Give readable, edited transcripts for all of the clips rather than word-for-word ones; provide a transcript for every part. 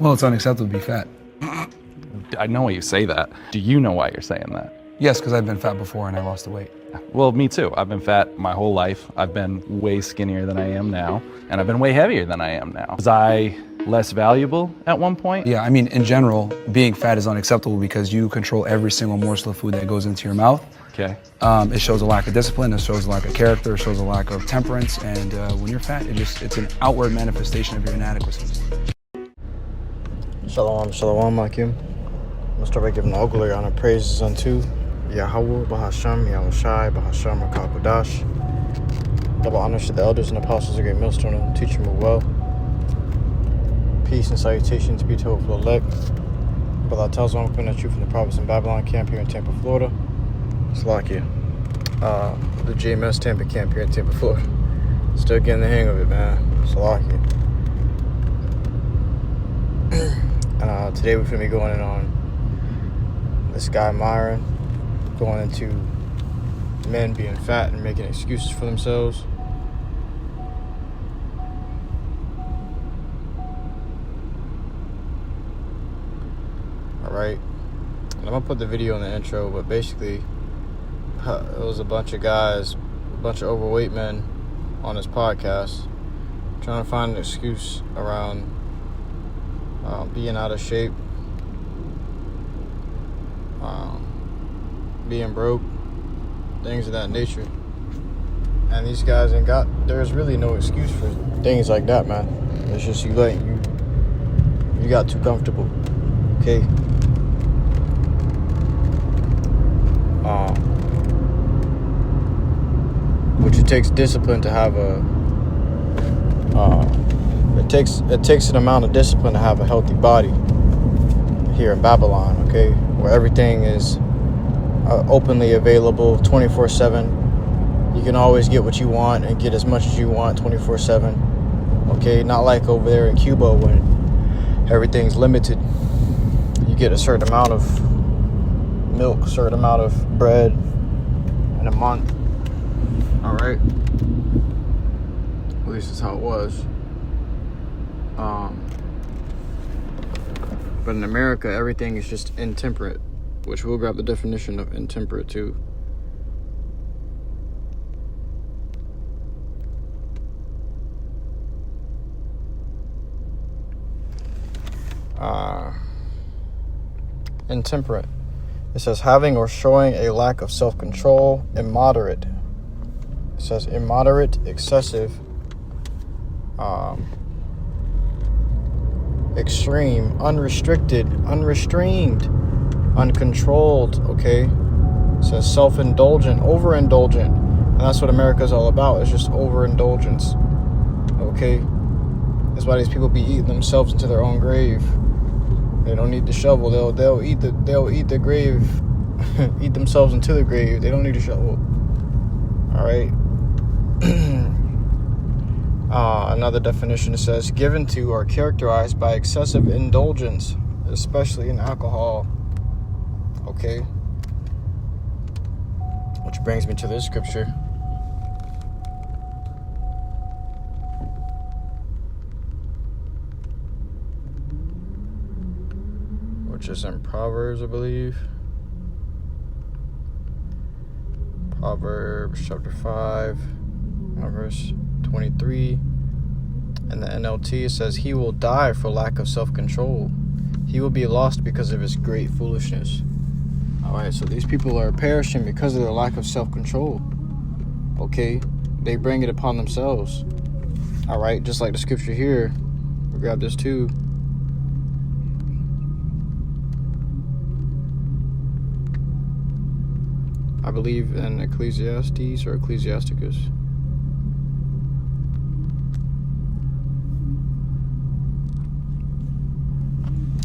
Well, it's unacceptable to be fat. I know why you say that. Do you know why you're saying that? Yes, because I've been fat before and I lost the weight. Well, me too. I've been fat my whole life. I've been way skinnier than I am now, and I've been way heavier than I am now. Was I less valuable at one point? Yeah, I mean, in general, being fat is unacceptable because you control every single morsel of food that goes into your mouth. Okay. It shows a lack of discipline, it shows a lack of character, it shows a lack of temperance, and when you're fat, it's an outward manifestation of your inadequacies. Shalom, shalom, Akim. I'm going to start by giving all glory, honor, praises unto YAHAWAH, BAHASHAM, YAHWASHI, BAHASHAM, RICANS. Double honors to the elders and apostles, a great millstone, and teach them well. Peace and salutations be to hopeful elect. Brother, I tell you, I'm coming at you from the province in Babylon camp here in Tampa, Florida. Salakia. The GMS Tampa camp here in Tampa, Florida. Still getting the hang of it, man. Salakia. And today we're going to be going in on this guy Myron, going into men being fat and making excuses for themselves. Alright, and I'm going to put the video in the intro, but basically it was a bunch of guys, a bunch of overweight men on this podcast trying to find an excuse around being out of shape, being broke, things of that nature. And these guys there's really no excuse for things like that, man. It's just you got too comfortable, okay? Which it takes discipline to have it takes an amount of discipline to have a healthy body here in Babylon, okay, where everything is openly available 24/7. You can always get what you want and get as much as you want 24/7. Okay, not like over there in Cuba when everything's limited. You get a certain amount of milk, a certain amount of bread in a month. All right, at least that's how it was. But in America, everything is just intemperate, which we'll grab the definition of intemperate too. Intemperate. It says having or showing a lack of self-control, immoderate. It says immoderate, excessive, extreme, unrestricted, unrestrained, uncontrolled, okay? It says self-indulgent, overindulgent. And that's what America's all about. It's just overindulgence, okay? That's why these people be eating themselves into their own grave. They don't need the shovel. They'll eat the grave, eat themselves into the grave. They don't need a shovel. All right. Another definition, it says given to or characterized by excessive indulgence, especially in alcohol. Okay. Which brings me to this scripture. Which is in Proverbs, I believe. Proverbs chapter 5, verse 23. In the NLT, it says, he will die for lack of self-control. He will be lost because of his great foolishness. All right, so these people are perishing because of their lack of self-control. Okay, they bring it upon themselves. All right, just like the scripture here. We'll grab this too. I believe in Ecclesiastes or Ecclesiasticus.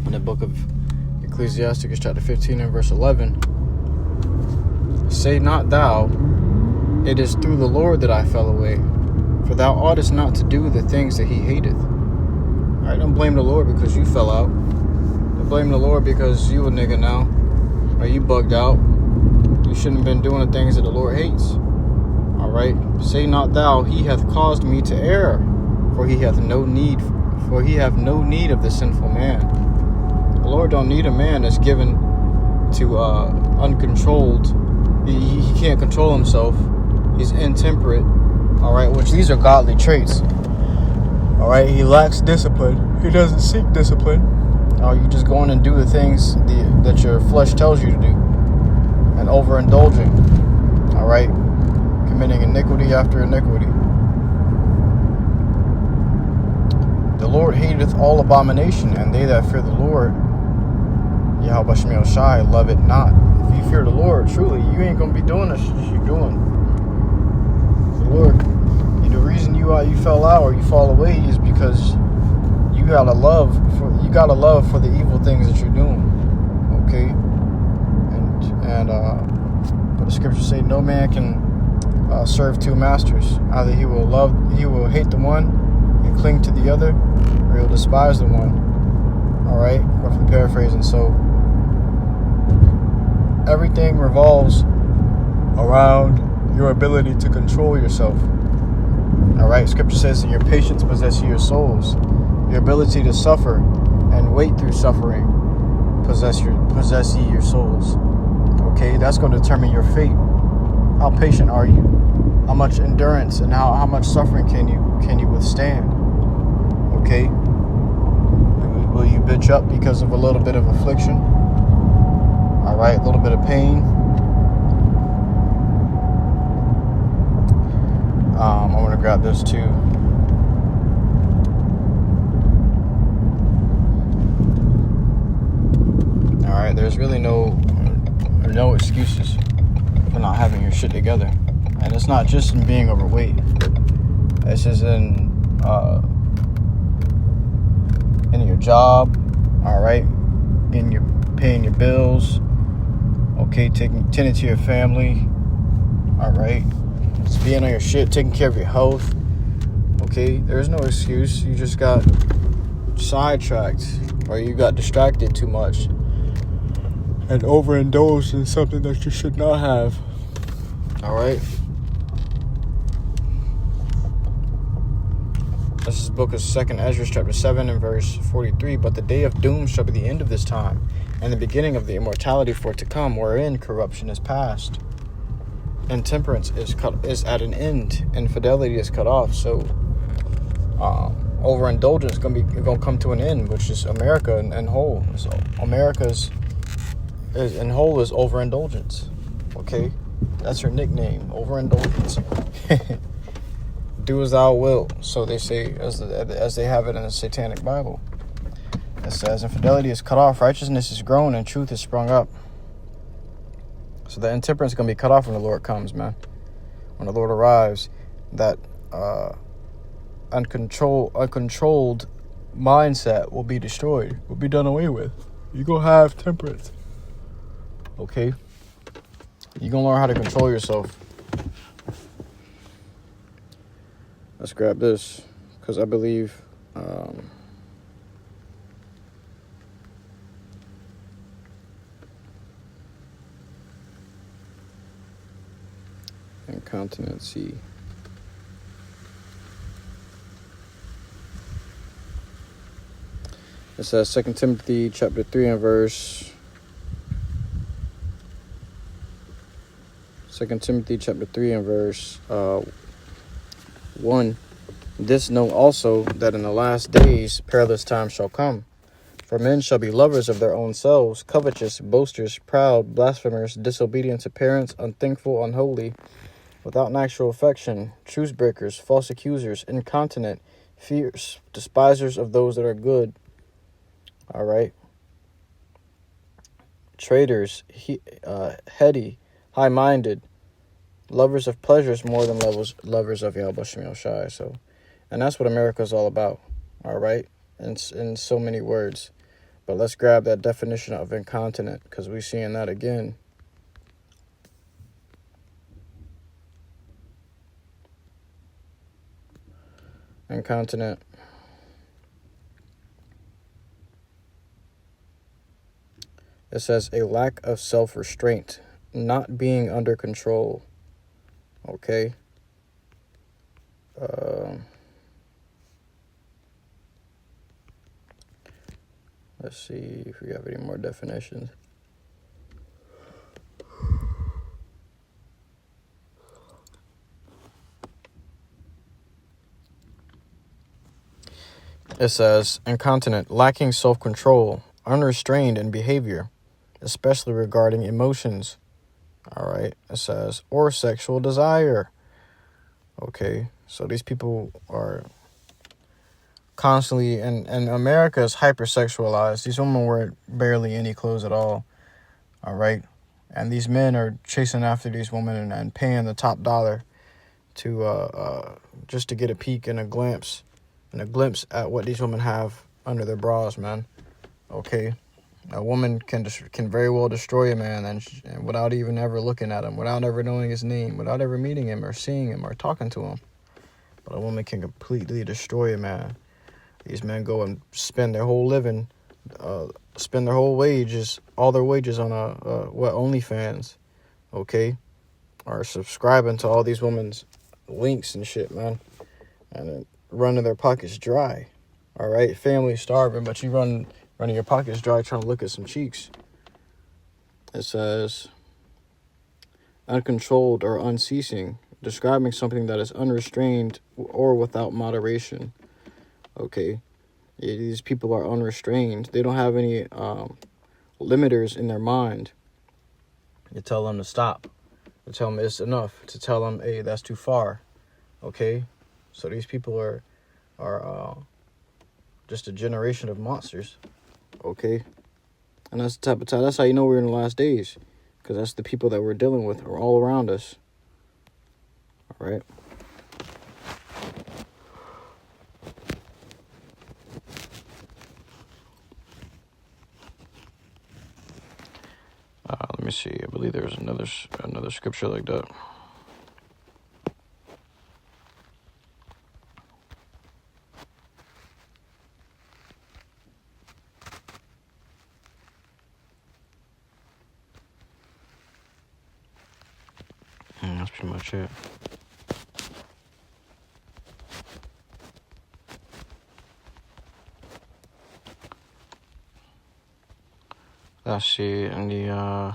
In the book of Ecclesiasticus chapter 15 and verse 11. Say not thou, it is through the Lord that I fell away, for thou oughtest not to do the things that he hateth. Alright, don't blame the Lord because you fell out. Don't blame the Lord because you a nigga now. Or you bugged out. You shouldn't have been doing the things that the Lord hates. Alright, say not thou, he hath caused me to err, for he hath no need for he have no need of the sinful man. The Lord don't need a man that's given to uncontrolled. He can't control himself. He's intemperate. All right, which these are godly traits. All right, he lacks discipline. He doesn't seek discipline. You just go in and do the things that your flesh tells you to do, and overindulging. All right, committing iniquity after iniquity. The Lord hateth all abomination, and they that fear the Lord, YAHAWASHI, love it not. If you fear the Lord, truly, you ain't gonna be doing the shit you're doing. The Lord, the reason you fell out or you fall away is because you got a love for the evil things that you're doing. Okay, and the scriptures say no man can serve two masters. Either he will hate the one and cling to the other, or he'll despise the one. All right, roughly paraphrasing. So everything revolves around your ability to control yourself. All right, scripture says that your patience possess your souls. Your ability to suffer and wait through suffering possess ye your souls. Okay, that's going to determine your fate. How patient are you? How much endurance and how much suffering can you withstand? Okay, will you bitch up because of a little bit of affliction? All right, a little bit of pain. I'm going to grab this too. All right, there's really no excuses for not having your shit together. And it's not just in being overweight. It's just in your job, all right, paying your bills, okay, tending to your family, all right, just being on your shit, taking care of your health, okay. There's no excuse. You just got sidetracked, or you got distracted too much and overindulged in something that you should not have. All right. This is the book of 2nd Ezra, chapter 7 and verse 43. But the day of doom shall be the end of this time, and the beginning of the immortality for it to come, wherein corruption is past, intemperance is at an end, infidelity is cut off. So overindulgence is gonna come to an end, which is America in whole. So America's in whole is overindulgence. Okay, that's her nickname, overindulgence. Do as thou wilt, so they say, as they have it in the Satanic Bible. It says, infidelity is cut off, righteousness is grown, and truth is sprung up. So the intemperance is going to be cut off when the Lord comes, man. When the Lord arrives, that uncontrolled mindset will be destroyed, will be done away with. You're going to have temperance. Okay? You're going to learn how to control yourself. Let's grab this, because I believe incontinency. It says 2 Timothy chapter 3 and verse 2 Timothy chapter 3 and verse 1. This know also, that in the last days perilous times shall come. For men shall be lovers of their own selves, covetous, boasters, proud, blasphemers, disobedient to parents, unthankful, unholy, without natural affection, truce breakers, false accusers, incontinent, fierce, despisers of those that are good. All right. Traitors, heady, high-minded, lovers of pleasures more than lovers of YAHAWASHI. So, and that's what America is all about. All right. In so many words. But let's grab that definition of incontinent, because we're seeing that again. Incontinent. It says a lack of self-restraint, not being under control. Okay. Let's see if we have any more definitions. It says, incontinent, lacking self-control, unrestrained in behavior, especially regarding emotions. All right. It says, or sexual desire. Okay. So these people are constantly, and America is hypersexualized. These women wear barely any clothes at all. All right. And these men are chasing after these women and paying the top dollar to just to get a peek and a glimpse at what these women have under their bras, man. Okay. A woman can very well destroy a man and without even ever looking at him, without ever knowing his name, without ever meeting him or seeing him or talking to him. But a woman can completely destroy a man. These men go and spend their whole living, spend their whole wages, all their wages on OnlyFans, okay? Or subscribing to all these women's links and shit, man. And running their pockets dry, all right? Family starving, but you running your pockets dry trying to look at some cheeks. It says, uncontrolled or unceasing, describing something that is unrestrained or without moderation. Okay, these people are unrestrained. They don't have any limiters in their mind. You tell them to stop. You tell them it's enough. To tell them, hey, that's too far. Okay, so these people are just a generation of monsters. Okay, and that's the type of time. That's how you know we're in the last days, because that's the people that we're dealing with are all around us. All right. Let me see. I believe there's another scripture like that. That's pretty much it. Let's see, in the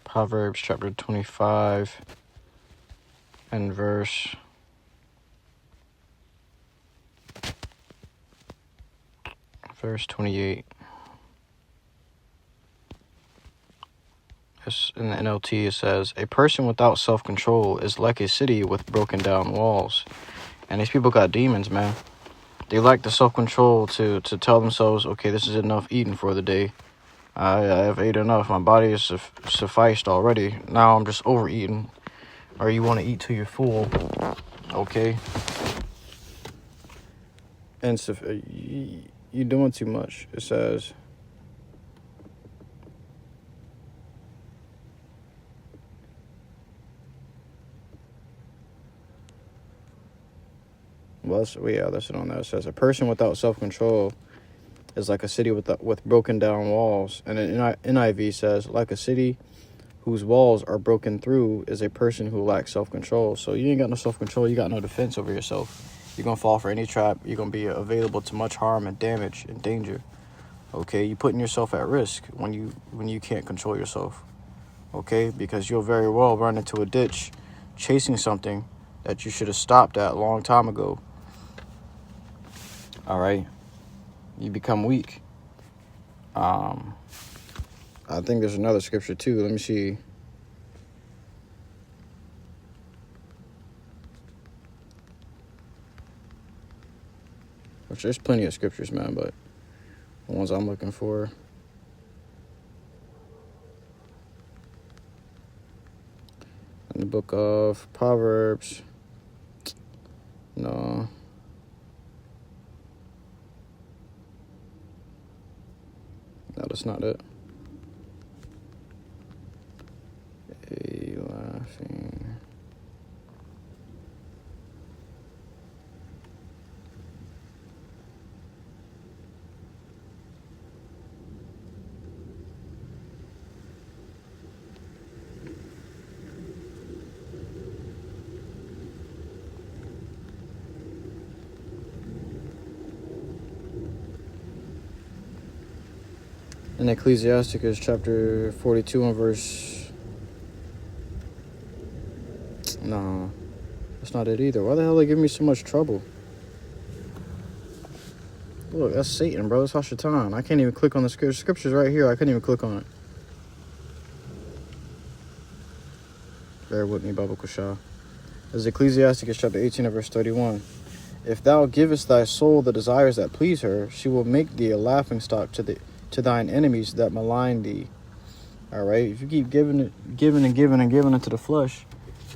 Proverbs chapter 25 and verse 28. In the NLT, it says, a person without self-control is like a city with broken down walls. And these people got demons, man. They lack the self-control to tell themselves, okay, this is enough eating for the day. I have ate enough. My body is sufficed already. Now I'm just overeating. Or you want to eat till you're full. Okay? And you're doing too much. It says, that's it on there. It says, a person without self-control is like a city with broken down walls. And then NIV says, like a city whose walls are broken through is a person who lacks self-control. So you ain't got no self-control. You got no defense over yourself. You're going to fall for any trap. You're going to be available to much harm and damage and danger. Okay? You're putting yourself at risk when you can't control yourself. Okay? Because you'll very well run into a ditch chasing something that you should have stopped at a long time ago. All right? You become weak. I think there's another scripture too. Let me see. Which there's plenty of scriptures, man, but the ones I'm looking for. In the book of Proverbs. No. No, that's not it. A laughing. in Ecclesiasticus chapter 42 and verse... No, that's not it either. Why the hell they give me so much trouble? Look, that's Satan, bro. It's Hashatan. I can't even click on the scriptures right here. I couldn't even click on it. Bear with me, Baba Kushah. This is Ecclesiasticus chapter 18 and verse 31. If thou givest thy soul the desires that please her, she will make thee a laughingstock to thine enemies that malign thee. All right? If you keep giving into the flesh,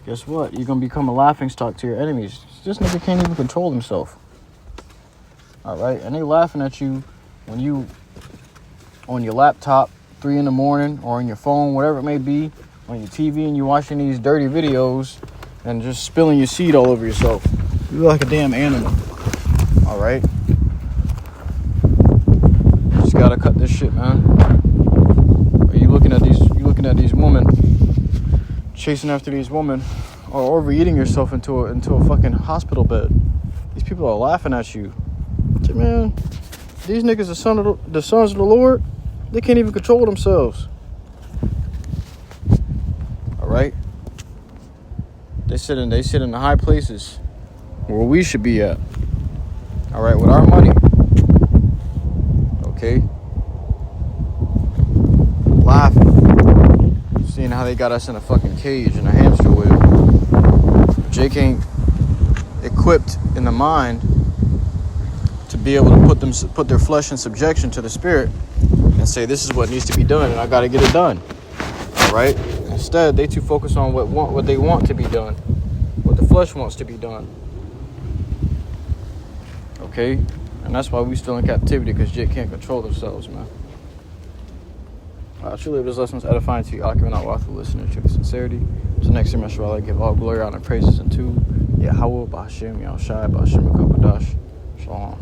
guess what? You're going to become a laughingstock to your enemies. This nigga can't even control himself. All right? And they laughing at you when you on your laptop 3 in the morning or on your phone, whatever it may be, on your TV, and you're watching these dirty videos and just spilling your seed all over yourself. You look like a damn animal. All right? Just gotta cut this shit, man. Are you looking at these women, chasing after these women, or overeating yourself into a fucking hospital bed? These people are laughing at you. Man, these niggas are the sons of the Lord. They can't even control themselves. All right? They sit in the high places where we should be at. All right, with our money. Okay? Laughing. Seeing how they got us in a fucking cage, in a hamster wheel. Jake ain't equipped in the mind to be able to put their flesh in subjection to the spirit and say, this is what needs to be done and I got to get it done. All right? Instead, they too focus on what they want to be done, what the flesh wants to be done. Okay? And that's why we still in captivity, because Jake can't control themselves, man. Truly, if this lesson was edifying to you, I'll give it out while listening to sincerity. So next time, I give all glory, honor, and praises unto YAHAWAH, BAHASHAM, YAHWASHI, BAHASHAM, CUBANS. Shalom.